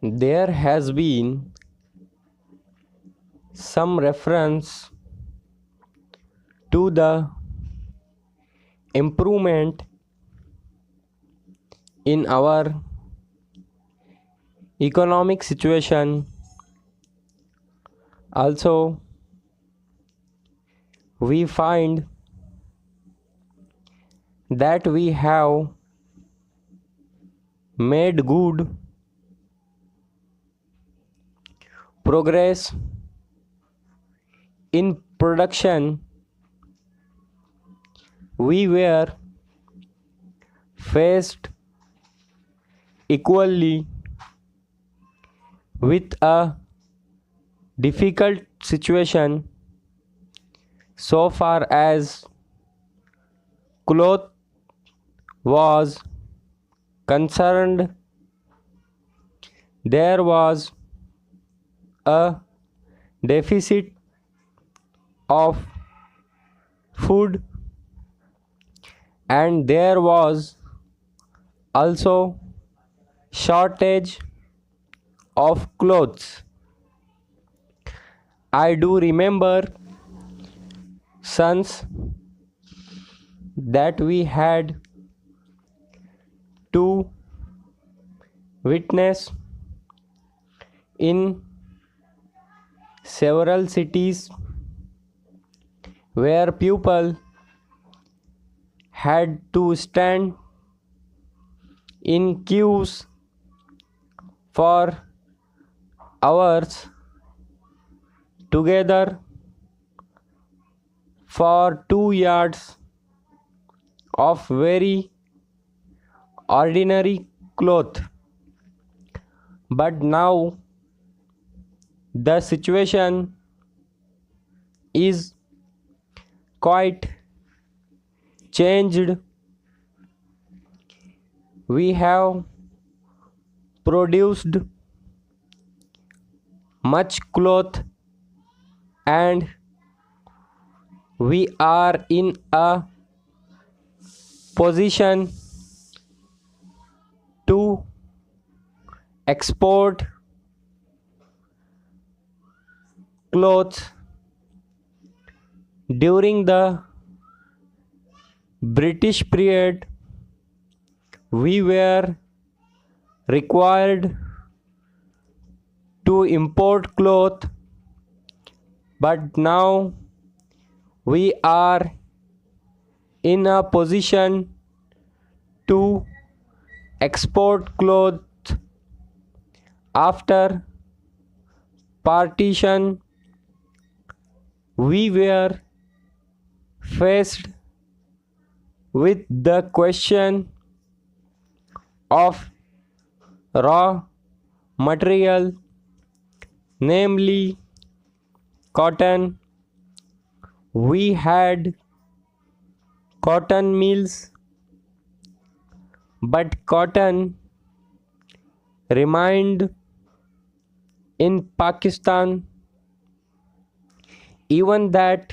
There has been some reference to the improvement in our economic situation. Also, we find that we have made good progress in production. We were faced equally with a difficult situation so far as cloth was concerned. There was a deficit of food, and there was also shortage of clothes. I do remember sons that we had to witness in several cities where people had to stand in queues for hours together for 2 yards of very ordinary cloth. But now the situation is quite changed. We have produced much cloth, and we are in a position to export clothes. During the British period, we were required to import cloth, but now we are in a position to export clothes. After partition, we were faced with the question of raw material, namely cotton. We had cotton mills, but cotton remained in Pakistan. Even that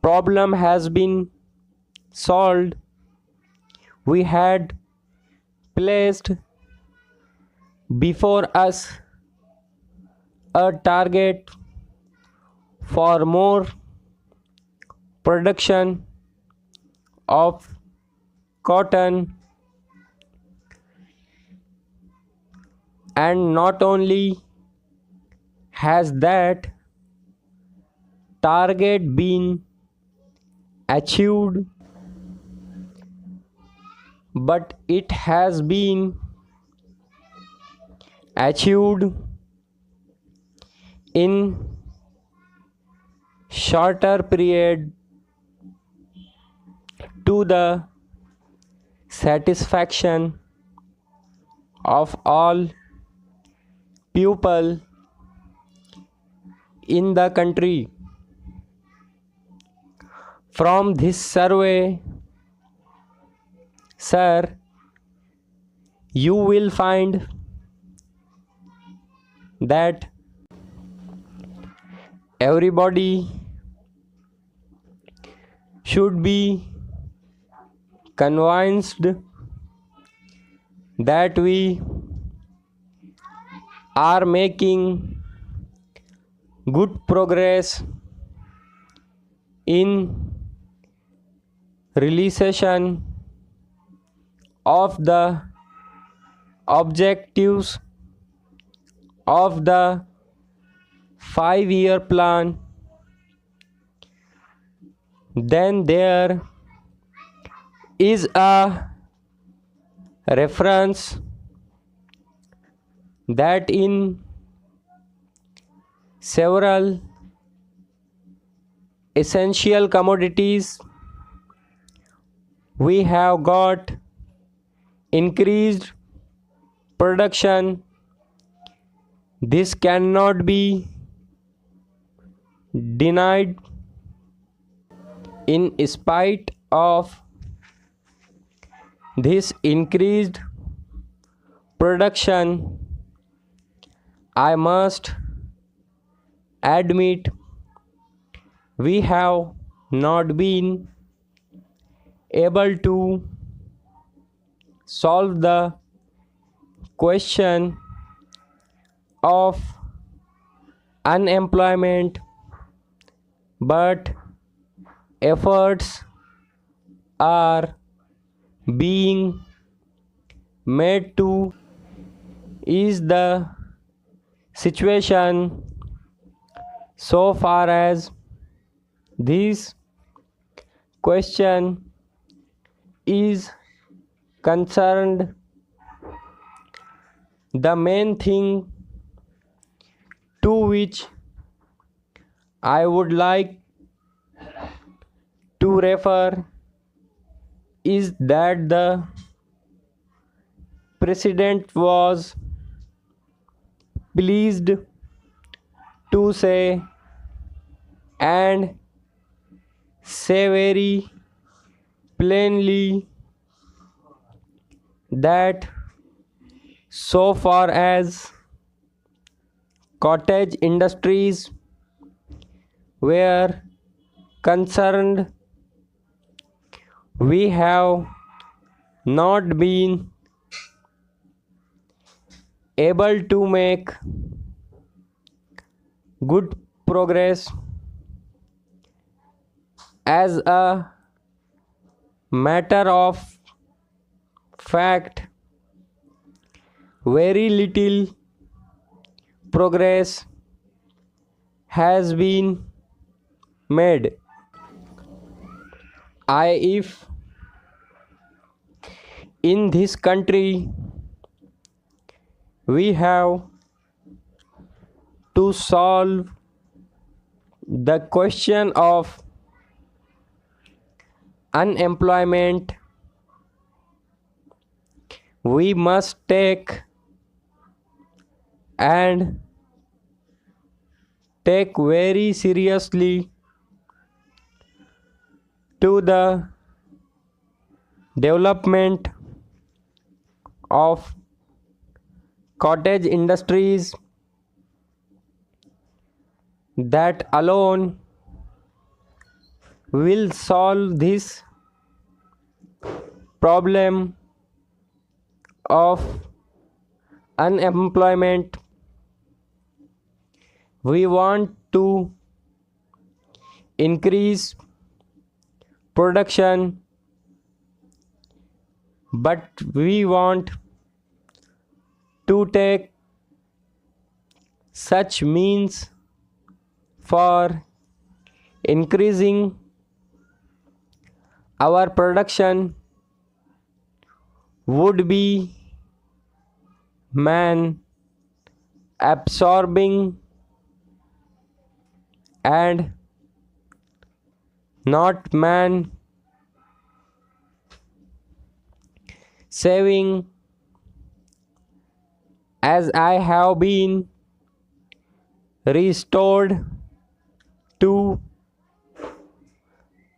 problem has been solved. We had placed before us a target for more production of cotton, and not only has that target been achieved, but it has been achieved in shorter period to the satisfaction of all people in the country. From this survey, sir, you will find that everybody should be convinced that we are making good progress in realization of the objectives of the 5-year plan, then there is a reference that in several essential commodities we have got increased production. This cannot be denied. In spite of this increased production, I must admit we have not been able to solve the question of unemployment, but efforts are being made to ease the situation. So far as this question is concerned, the main thing to which I would like to refer is that the president was pleased to say and say very plainly that so far as cottage industries were concerned, we have not been able to make good progress. As a matter of fact, very little progress has been made. If in this country we have to solve the question of unemployment, we must take very seriously to the development of cottage industries. That alone will solve this problem of unemployment. We want to increase production, but we want to take such means for increasing our production would be man absorbing and not man saving, as I have been restored to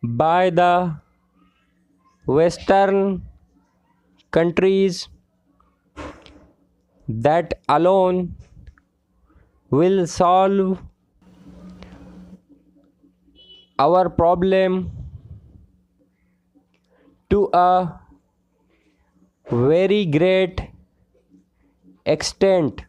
by the Western countries. That alone will solve our problem to a very great extent.